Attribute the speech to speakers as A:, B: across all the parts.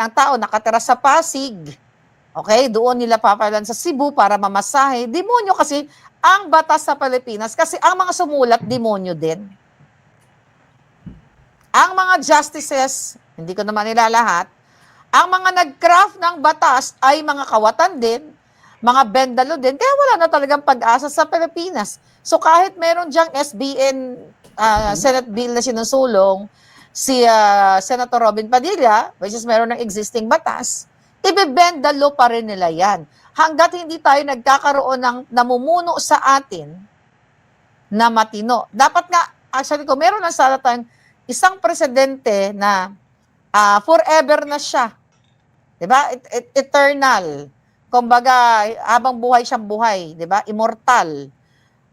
A: ng tao nakatira sa Pasig, okay, doon nila papalan sa Cebu para mamasahe. Demonyo kasi ang batas sa Pilipinas kasi ang mga sumulat, demonyo din. Ang mga justices, hindi ko naman nila lahat, ang mga nag-craft ng batas ay mga kawatan din, mga bendalo din, kaya wala na talagang pag-asa sa Pilipinas. So kahit meron diyang SBN Senate bill na sinusulong si Senator Robin Padilla, which is meron ng existing batas, ibebendalo pa rin nila yan. Hanggat hindi tayo nagkakaroon ng namumuno sa atin na matino. Dapat nga, actually, kung meron na sana tayong isang presidente na forever na siya. Diba? Eternal. Kumbaga, habang buhay siyang buhay. Diba? Immortal.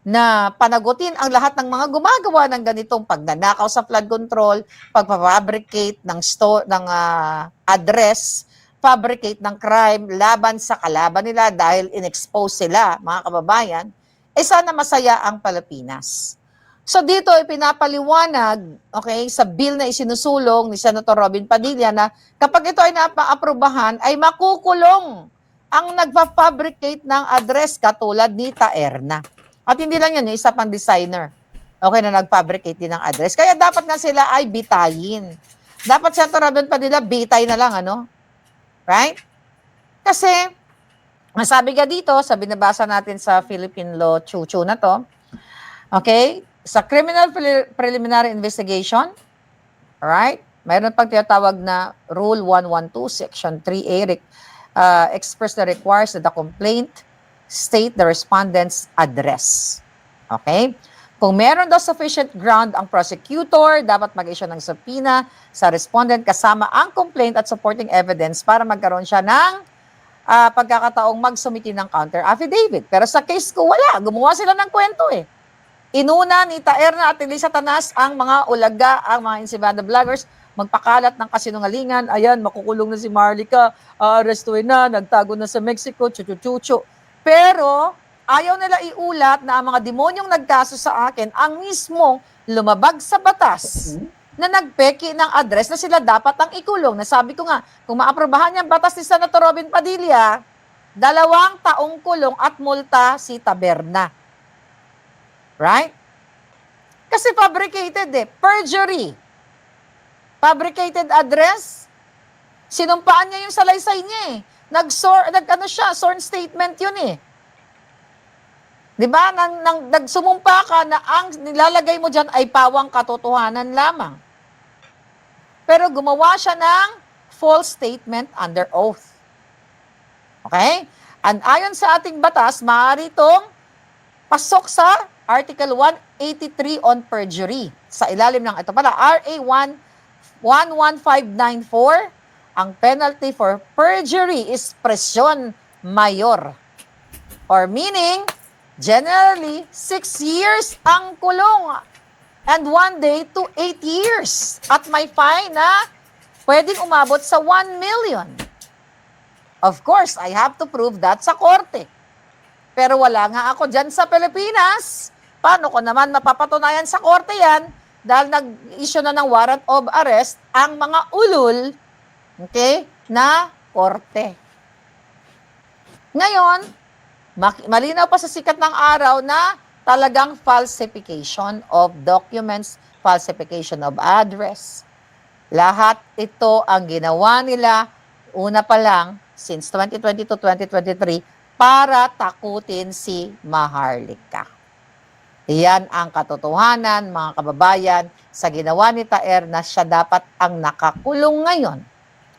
A: Na panagutin ang lahat ng mga gumagawa ng ganitong pagnanakaw sa flood control, pagpapabricate ng address, fabricate ng crime laban sa kalaban nila dahil inexpose sila, mga kababayan, sana masaya ang Pilipinas. So dito ipinapaliwanag, okay, sa bill na isinusulong ni Senator Robin Padilla na kapag ito ay napaaprobahan, ay makukulong ang nagpa-fabricate ng address katulad ni Taerna. At hindi lang yun, yung isa pang designer, okay, na nag-fabricate din ng address. Kaya dapat nga sila ay bitayin. Dapat Senator Robin Padilla, bitay na lang, ano? Right? Kasi, masabi ka dito, sa binabasa natin sa Philippine Law Chuchu na to, okay, sa criminal preliminary investigation, alright, mayroon pang tinatawag na Rule 112, Section 3A, expressly requires that the complaint state the respondent's address. Okay? Kung meron daw sufficient ground ang prosecutor, dapat mag-issue ng subpoena sa respondent kasama ang complaint at supporting evidence para magkaroon siya ng pagkakataong magsumiti ng counter affidavit. Pero sa case ko, wala. Gumawa sila ng kwento eh. Inuna ni Taerna at Elisa Tanas ang mga ulaga, ang mga Insibanda vloggers, magpakalat ng kasinungalingan. Ayan, makukulong na si Marlica, arrestuin na, nagtago na sa Mexico, chuchu-chuchu. Pero ayaw nila iulat na ang mga demonyong nagkaso sa akin ang mismong lumabag sa batas na nagpeki ng address na sila dapat ang ikulong. Nasabi ko nga, kung maaprobahan niya ang batas ni Senator Robin Padilla, 2 taong kulong at multa si Taberna. Right? Kasi fabricated eh. Perjury. Fabricated address. Sinumpaan niya yung salaysay niya eh. Sworn statement yun eh. Diba? Nagsumumpa ka na ang nilalagay mo dyan ay pawang katotohanan lamang. Pero gumawa siya ng false statement under oath. Okay? And ayon sa ating batas, maaari itong pasok sa Article 183 on perjury. Sa ilalim ng ito pala, RA 11594, ang penalty for perjury is presyon mayor. Or meaning, generally, 6 years ang kulong and 1 day to 8 years. At may fine na pwedeng umabot sa 1 million. Of course, I have to prove that sa korte. Pero wala nga ako dyan sa Pilipinas. Paano ko naman mapapatunayan sa korte yan? Dahil nag-issue na ng warrant of arrest ang mga ulul, okay, na korte. Ngayon, malinaw pa sa sikat ng araw na talagang falsification of documents, falsification of address. Lahat ito ang ginawa nila, una pa lang, since 2020 to 2023, para takutin si Maharlika. Iyan ang katotohanan, mga kababayan, sa ginawa ni Taerna, siya dapat ang nakakulong ngayon.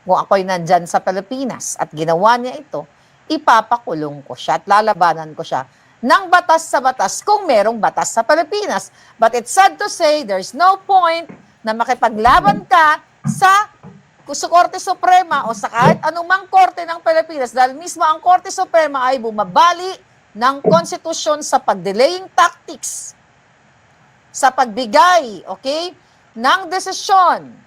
A: Kung ako'y nandyan sa Pilipinas at ginawa niya ito, ipapakulong ko siya at lalabanan ko siya ng batas sa batas kung merong batas sa Pilipinas. But it's sad to say, there's no point na makipaglaban ka sa Korte Suprema o sa kahit anumang korte ng Pilipinas dahil mismo ang Korte Suprema ay bumabali ng konstitusyon sa pag-delaying tactics, sa pagbigay, okay, ng desisyon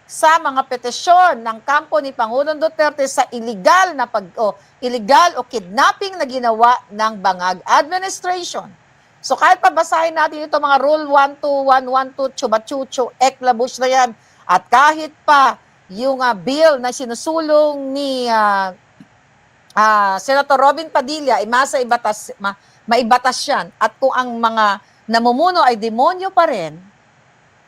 A: sa mga petisyon ng kampo ni Pangulong Duterte sa illegal o kidnapping na ginawa ng Bangag Administration. So kahit pabasahin natin ito mga Rule 12112, chuba-chucho, eklabush na yan, at kahit pa yung bill na sinusulong ni Senator Robin Padilla ay maibatas yan. At kung ang mga namumuno ay demonyo pa rin,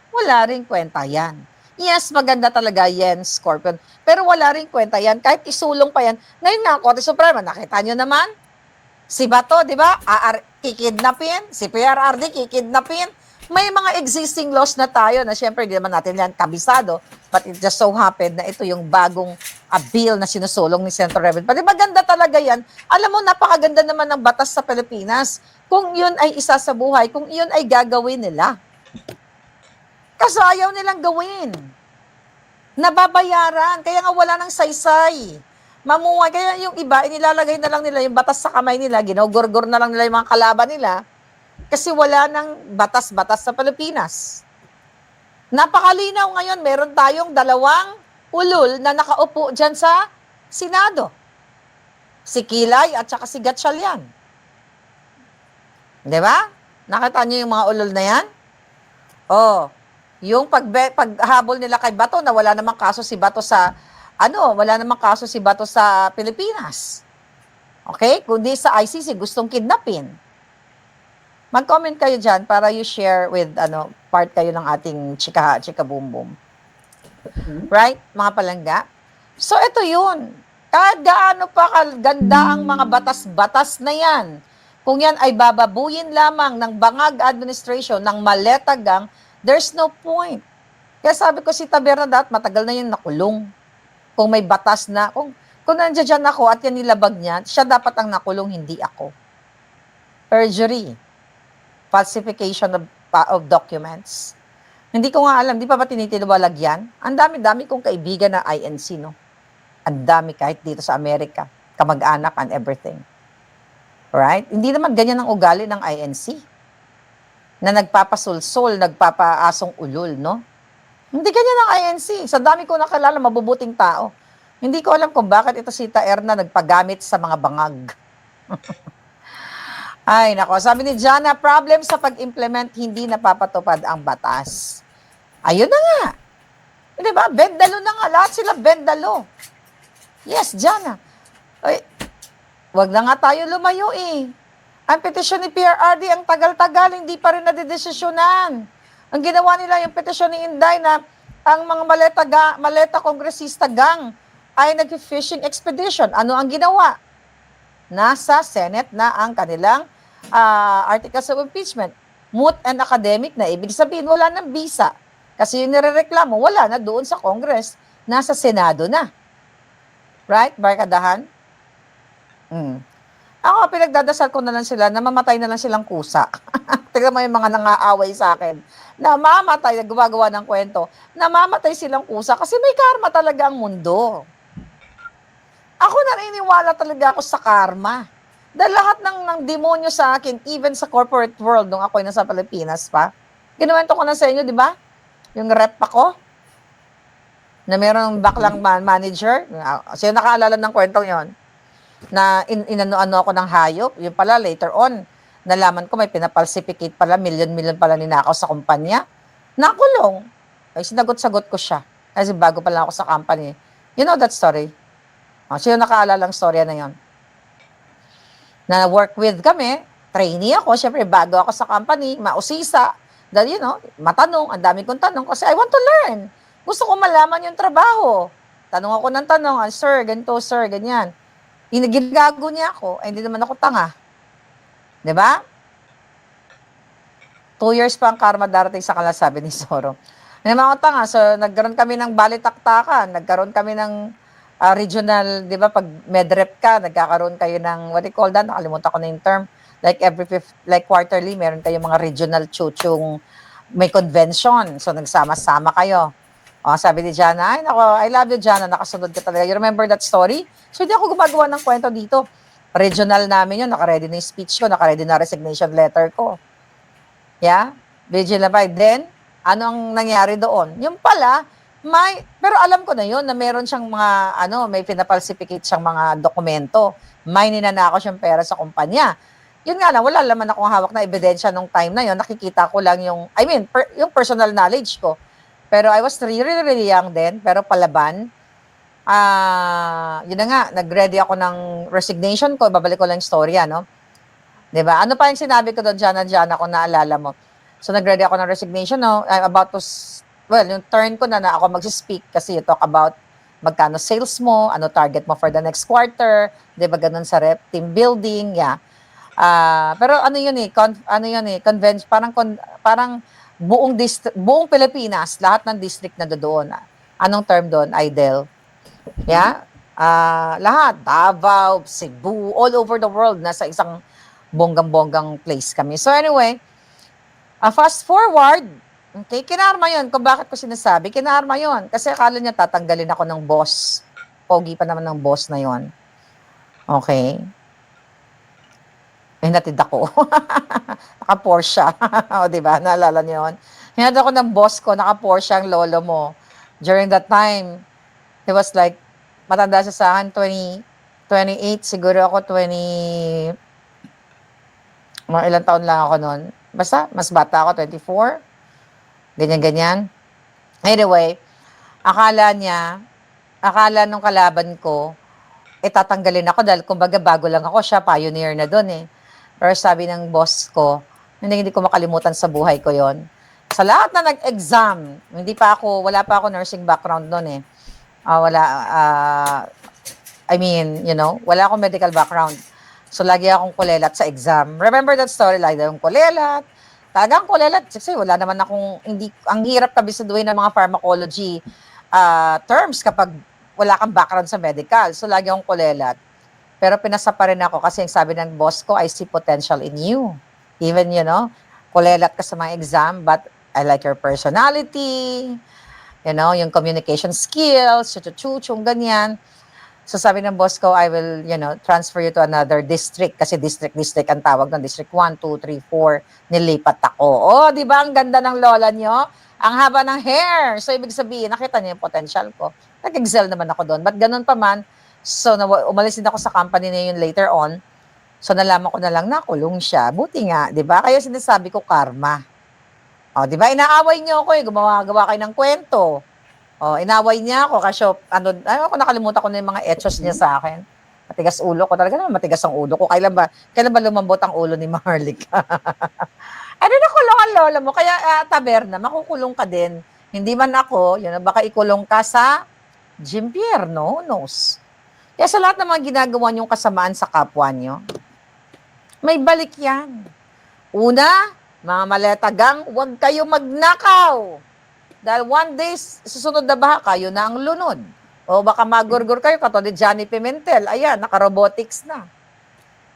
A: wala rin kwenta yan. Yes, maganda talaga yan, Scorpion. Pero wala rin kwenta yan. Kahit isulong pa yan. Ngayon nga, Korte Suprema, nakita nyo naman, si Bato, di ba? Kikidnapin. Si PRRD, kikidnapin. May mga existing laws na tayo na syempre, di naman natin yan kabisado. But it just so happened na ito yung bagong bill na sinusulong ni Senator Robin. Pati maganda talaga yan. Alam mo, napakaganda naman ng batas sa Pilipinas. Kung yun ay isa sa buhay, kung yun ay gagawin nila. Kaso ayaw nilang gawin. Nababayaran. Kaya nga wala nang saysay. Mamuhay. Kaya yung iba, inilalagay na lang nila yung batas sa kamay nila. Ginogorgor na lang nila yung mga kalaban nila. Kasi wala nang batas-batas sa Pilipinas. Napakalinaw ngayon. Meron tayong 2 ulol na nakaupo dyan sa Senado. Si Kilay at saka si Gatchalian. Di ba? Nakita niyo yung mga ulol na yan? Oh, yung paghabol nila kay Bato na wala namang kaso si Bato sa Pilipinas. Okay? Kundi sa ICC gustong kidnapin. Mag-comment kayo dyan para you share with part kayo ng ating chika boom boom. Right? Mga palangga. So ito yun. Kahit gaano pa kaganda ang mga batas-batas na yan. Kung yan ay bababuyin lamang ng bangag administration, ng maleta gang, there's no point. Kaya sabi ko si Tabernadat, matagal na yung nakulong. Kung may batas na, kung nandiyan ako at yan nilabag niya, siya dapat ang nakulong, hindi ako. Perjury. Falsification of documents. Hindi ko nga alam, di pa ba tinitiwalag yan? Ang dami-dami kong kaibigan na INC, no? Ang dami kahit dito sa Amerika. Kamag-anak and everything. Right? Hindi naman ganyan ang ugali ng INC. Na nagpapasulsol, nagpapaasong ulol, no? Hindi ganyan ang INC. Sa dami ko nakilala, mabubuting tao. Hindi ko alam kung bakit ito si Taerna nagpagamit sa mga bangag. Ay, nako. Sabi ni Jana, problem sa pag-implement, hindi napapatupad ang batas. Ayun na nga. Hindi ba? Bendalo na nga. Lahat sila bendalo. Yes, Jana. Ay, wag na nga tayo lumayo eh. Ang petisyon ni PRRD, ang tagal-tagal, hindi pa rin nadidesisyonan. Ang ginawa nila yung petisyon ni Inday na ang mga maleta kongresista gang ay nag-fishing expedition. Ano ang ginawa? Nasa Senate na ang kanilang articles of impeachment. Moot and academic na. Ibig sabihin, wala ng visa. Kasi yung nirereklamo, wala na doon sa Congress. Nasa Senado na. Right? Barkadahan? Ako, pinagdadasal ko na lang sila na mamatay na lang silang kusa. Tignan mo yung mga nangaaway sa akin. Namamatay, gumagawa ng kwento. Namamatay silang kusa kasi may karma talaga ang mundo. Ako naniniwala talaga ako sa karma. Dahil lahat ng demonyo sa akin, even sa corporate world, nung ako'y nasa Pilipinas pa, kinuwento ko na sa inyo, di ba? Yung rep ako, na mayroong baklang manager. Sino nakaalala ng kwentong yon? Na inano-ano ako ng hayop. Yung pala, later on, nalaman ko may pinapalsificate pala, million pala ninakaw sa kumpanya. Nakulong. Ay, sinagot-sagot ko siya. Kasi bago pa lang ako sa company. You know that story? Sino nakaalala ang storya na yon? Na work with kami, trainee ako, syempre bago ako sa company, mausisa. Dahil, matanong, ang dami kong tanong kasi I want to learn. Gusto ko malaman yung trabaho. Tanong ako ng tanong, sir, ganito, sir, ganyan. Ginagago niya ako, ay hindi naman ako tanga. 'Di ba? 2 years pa ang karma darating sa kanila, sabi ni Soro. Hindi naman ako tanga, so nagkaroon kami ng balitaktakan, nagkaroon kami ng regional, 'di ba, pag medrep ka, nagkakaroon kayo ng, what do you call that? Nakalimutan ko na yung term. Like quarterly, meron kayong mga regional chuchung, may convention, so nagsama-sama kayo. Sabi ni Jana, ay nako, I love you Jana, nakasunod ka talaga. You remember that story? So hindi ako gumagawa ng kwento dito. Regional namin yun, nakaready na yung speech ko, nakaready na resignation letter ko. Yeah? Vigil by. Then, ano ang nangyari doon? Yung pala, pero alam ko na yun, na meron siyang mga, may pinapalsificate siyang mga dokumento. May ninanakaw siyang pera sa kumpanya. Yun nga lang, wala naman akong hawak na ebidensya nung time na yun. Nakikita ko lang yung, yung personal knowledge ko. Pero I was really, really young then, pero palaban. Yun na nga, nag-ready ako ng resignation ko. Babalik ko lang yung storya, no? 'Di ba? Ano pa yung sinabi ko doon, Jana, kung naalala mo? So, nag-ready ako ng resignation, no? I'm about to, well, yung turn ko na ako mag-speak kasi you talk about magkano sales mo, ano target mo for the next quarter, 'di ba ganun sa rep, team building, yeah. Pero ano yun eh, parang buong Pilipinas, lahat ng district na doon. Anong term doon? Idel. Yeah? Lahat, Davao, Cebu, all over the world, nasa isang bonggang-bonggang place kami. So anyway, fast forward, okay, kinarma yun. Kung bakit ko sinasabi, kinarma yun. Kasi akala niya tatanggalin ako ng boss. Pogi pa naman ng boss na yon. Okay. Hinatid ako. Naka-Porsche. O, diba? Naalala niyo yun? Hinatid ako ng boss ko, naka-Porsche ang lolo mo. During that time, he was like, matanda siya sa akin, 28, siguro ako 20, mga ilang taon lang ako noon. Basta, mas bata ako, 24. Ganyan-ganyan. Anyway, akala nung kalaban ko, tatanggalin ako dahil kumbaga bago lang ako, siya pioneer na doon eh. Pero sabi ng boss ko, hindi ko makalimutan sa buhay ko yon. Sa lahat na nag-exam, wala pa ako nursing background noon eh. Wala akong medical background. So, lagi akong kulelat sa exam. Remember that story? Lagi akong kulelat. Talagang kulelat. Kasi wala naman ang hirap kabisaduhin ng mga pharmacology terms kapag wala kang background sa medical. So, lagi akong kulelat. Pero pinasa pa rin ako kasi yung sabi ng boss ko, I see potential in you. Even, kulelat ka sa mga exam, but I like your personality, yung communication skills, chuchuchung, ganyan. So sabi ng boss ko, I will, transfer you to another district kasi district ang tawag ng district 1, 2, 3, 4, nilipat ako. Oh, di ba ang ganda ng lola nyo? Ang haba ng hair. So ibig sabihin, nakita niyo yung potential ko. Nag-excel naman ako doon. But ganun pa man, so umalis din ako sa company na yun later on. So nalaman ko na lang nakulong siya. Buti nga, di ba? Kaya sinasabi ko karma. O, di ba? Inaaway niyo ako eh. Gumawa kayo ng kwento. Oh, inaway niya ako kasi ako nakalimutan ko na yung mga etchos niya sa akin. Matigas ulo ko. Talaga naman matigas ang ulo ko. Kailan ba lumambot ang ulo ni Maharlika? Ano nakulong ang lola mo? Kaya taberna, makukulong ka din. Hindi man ako, baka ikulong ka sa Jimpierno, who knows? Kaya sa lahat ng mga ginagawa niyong kasamaan sa kapwa niyo, may balik yan. Una, mga maletagang, huwag kayo magnakaw. Dahil one day, susunod na baha kayo na ang lunod. O baka magurgur kayo, katulad ni Johnny Pimentel. Ayan, naka-robotics na.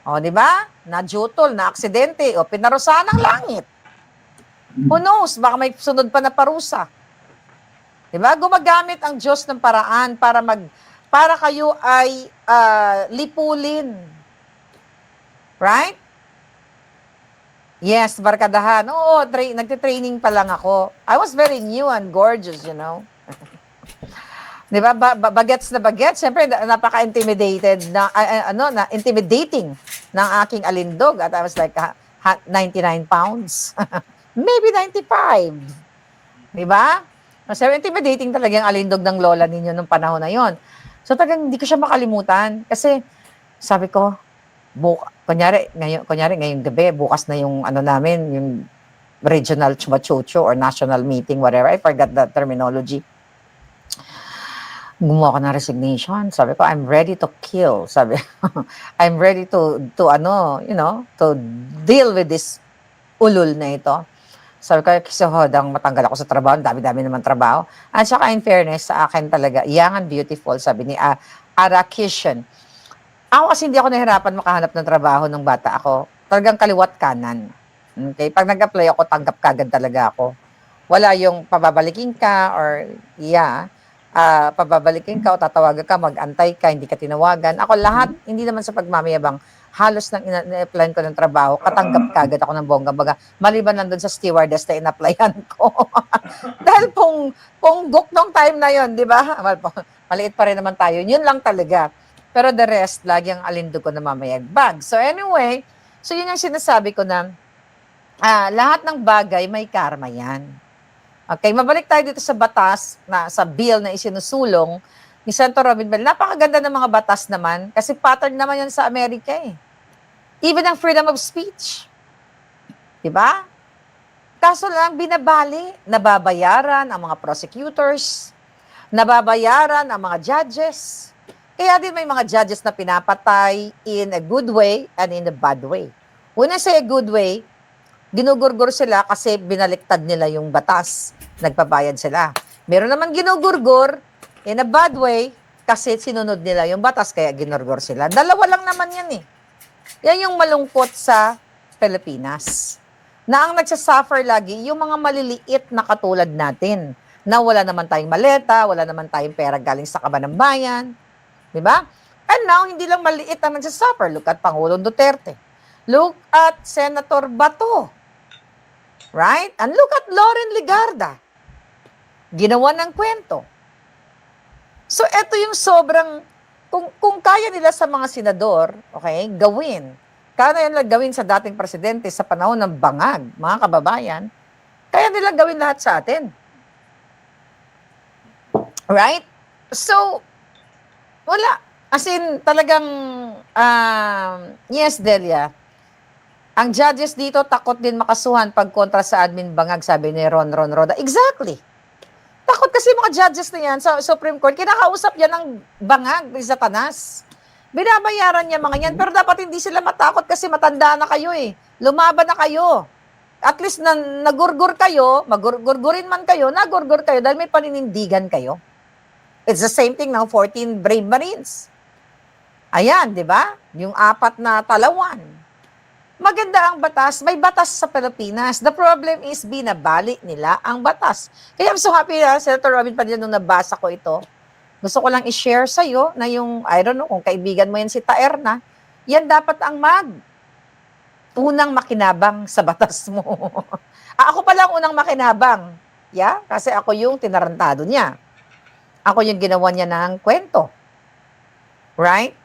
A: O, di ba? Na-jutol, na-aksidente, o pinarusahan ng langit. Who knows? Baka may sunod pa na parusa. Di ba? Gumagamit ang Diyos ng paraan para kayo ay lipulin. Right? Yes, barkadahan. Oo, nagte-training pa lang ako. I was very new and gorgeous, Di ba? Bagets na bagets. Siyempre, napaka-intimidated intimidating ng aking alindog. At I was like 99 pounds. Maybe 95. Di ba? So, intimidating talaga yung alindog ng lola ninyo nung panahon na yon. So, talagang hindi ko siya makalimutan. Kasi, sabi ko, kunyari ngayong gabi, bukas na yung namin, yung regional chumachucho or national meeting, whatever. I forgot the terminology. Gumawa ko ng resignation. Sabi ko, I'm ready to kill. Sabi I'm ready to deal with this ulul na ito. Sabi ko, kisohodang matanggal ako sa trabaho. Dami-dami naman trabaho. At saka, in fairness, sa akin talaga, young and beautiful, sabi ni Arakishan. Ako kasi hindi ako nahirapan makahanap ng trabaho nung bata ako. Talagang kaliwat kanan. Okay? Pag nag-apply ako, tanggap kagad talaga ako. Wala yung pababalikin ka or pababalikin ka o tatawagan ka, mag-antay ka, hindi ka tinawagan. Ako lahat, hindi naman sa pagmamayabang, halos nang ina-apply ko ng trabaho, katanggap kagad ako ng bongga-baga. Maliban lang doon sa stewardess na in-applyan ko. Dahil punggok nung time na yon, di ba? Maliit pa rin naman tayo. Yun lang talaga. Pero the rest, lagi ang alindog ko na mamayagbag. So anyway, yun yung sinasabi ko na lahat ng bagay may karma yan. Okay, mabalik tayo dito sa batas, sa bill na isinusulong ni Senator Robin Bell. Napakaganda ng mga batas naman kasi pattern naman yan sa Amerika eh. Even ang freedom of speech. Diba? Kaso lang, binabali, nababayaran ang mga prosecutors, nababayaran ang mga judges. Kaya din may mga judges na pinapatay in a good way and in a bad way. When I say a good way, ginugurgur sila kasi binaliktad nila yung batas. Nagpabayad sila. Meron naman ginugurgur in a bad way kasi sinunod nila yung batas kaya ginurgur sila. Dalawa lang naman yan eh. Yan yung malungkot sa Pilipinas. Na ang nagsasuffer lagi, yung mga maliliit na katulad natin, na wala naman tayong maleta, wala naman tayong pera galing sa kaban ng bayan. Diba? And now, hindi lang maliit ang nagsasuffer. Look at Pangulong Duterte. Look at Senator Bato. Right? And look at Lauren Legarda. Ginawa ng kwento. So, eto yung sobrang, kung kaya nila sa mga senador, okay, gawin. Kaya nila gawin sa dating presidente sa panahon ng bangag, mga kababayan, kaya nila gawin lahat sa atin. Right? So, wala. As in, talagang, yes, Delia, ang judges dito takot din makasuhan pag kontra sa admin bangag, sabi ni Ron Roda. Exactly. Takot kasi mga judges na yan sa Supreme Court, kinakausap yan ng bangag ni Satanas. Binabayaran niya mga yan, pero dapat hindi sila matakot kasi matanda na kayo eh. Lumaban na kayo. At least nagurgur kayo, magurgurin man kayo, nagurgur kayo dahil may paninindigan kayo. It's the same thing ng 14 Brave Marines. Ayan, di ba? Yung 4 na talawan. Maganda ang batas. May batas sa Pilipinas. The problem is, binabali nila ang batas. Kaya I'm so happy na, Senator Robin Padilla, nung nabasa ko ito, gusto ko lang i-share sa'yo na yung, I don't know, kung kaibigan mo yan si Taerna, yan dapat ang unang makinabang sa batas mo. Ako pa lang unang makinabang. Yeah? Kasi ako yung tinarantado niya. Ako yung ginawa niya ng kwento. Right?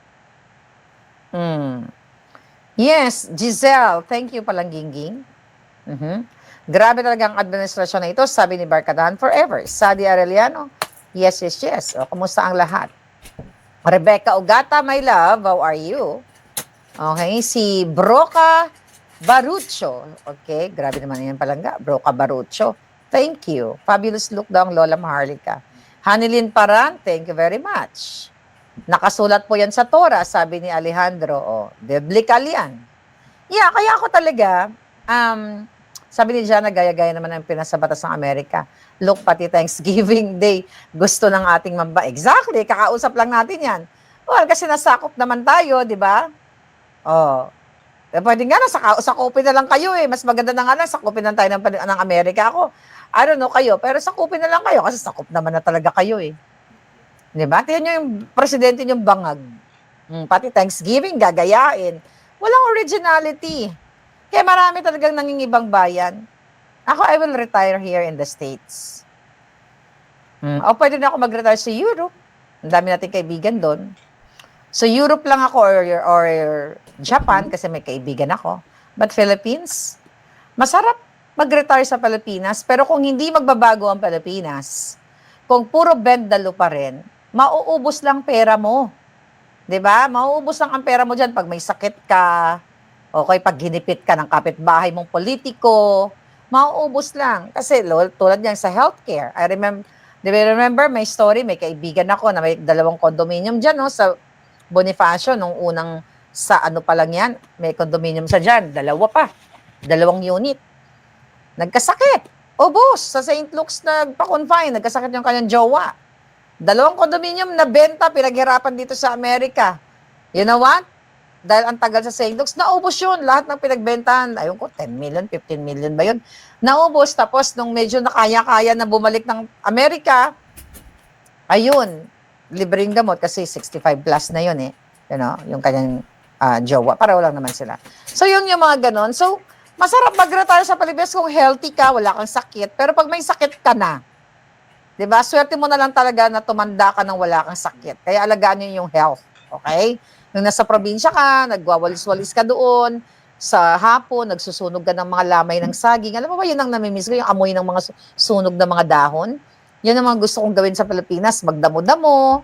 A: Yes, Giselle. Thank you palang, Gingging. Grabe talaga ang administrasyon na ito, sabi ni Barkadahan Forever. Sadi Arellano, yes. O, kumusta ang lahat? Rebecca Ugata, my love, how are you? Okay, si Broca Barucho. Okay, grabe naman yan palangga. Broca Barucho. Thank you. Fabulous look daw ang Lola Maharlika. Hanilin Paran, thank you very much. Nakasulat po yan sa Torah, sabi ni Alejandro. Oh, biblical yan. Yeah, kaya ako talaga, sabi ni Jana, gaya-gaya naman ang pinasabatas ng Amerika. Look, pati Thanksgiving Day, gusto ng ating mamba. Exactly, kakausap lang natin yan. Well, kasi nasakop naman tayo, di ba? Oh, pwede nga na, sakupin na lang kayo eh. Mas maganda na nga lang, sakupin na tayo ng Amerika. Ako, I don't know kayo, pero sakupin na lang kayo kasi sakop naman na talaga kayo eh. Diba? Tingnan nyo yung presidente yung bangag. Pati Thanksgiving, gagayain. Walang originality. Kaya marami talagang nangingibang bayan. Ako, I will retire here in the States. O pwede na ako mag-retire sa Europe. Ang dami nating kaibigan doon. So Europe lang ako or Japan kasi may kaibigan ako. But Philippines, masarap mag-retire sa Pilipinas. Pero kung hindi magbabago ang Pilipinas, kung puro bendalo pa rin, mauubos lang pera mo. 'Di ba? Mauubos lang ang pera mo diyan pag may sakit ka, okay, pag ginipit ka ng kapitbahay mong politiko, mauubos lang. Kasi tulad niyan sa healthcare. Remember my story, may kaibigan ako na may 2 condominium diyan no, sa Bonifacio nung unang sa ano pa lang yan, may condominium sa diyan, 2 pa. 2 unit. Nagkasakit. Ubos sa St. Luke's nagpa-confine, nagkasakit yung kanyang jowa. 2 condominium na benta, pinaghirapan dito sa Amerika. You know what? Dahil ang tagal sa St. Luke's, naubos yun. Lahat ng pinagbentahan, ayun ko, 10 million, 15 million ba yun? Naubos. Tapos, nung medyo nakaya-kaya na bumalik ng Amerika, ayun, libreng gamot kasi 65 plus na yun eh. You know, yung kanyang jowa. Pareho lang naman sila. So, yun yung mga ganon. So, masarap mag-retire sa Pilipinas kung healthy ka, wala kang sakit. Pero pag may sakit ka na, diba? Swerte mo na lang talaga na tumanda ka nang wala kang sakit. Kaya alagaan nyo yung health. Okay? Nung nasa probinsya ka, nagwawalis-walis ka doon, sa hapon, nagsusunog ka ng mga lamay ng saging. Alam mo ba, yun ang namimiss ko, yung amoy ng mga sunog na mga dahon. Yun ang mga gusto kong gawin sa Pilipinas, magdamo-damo,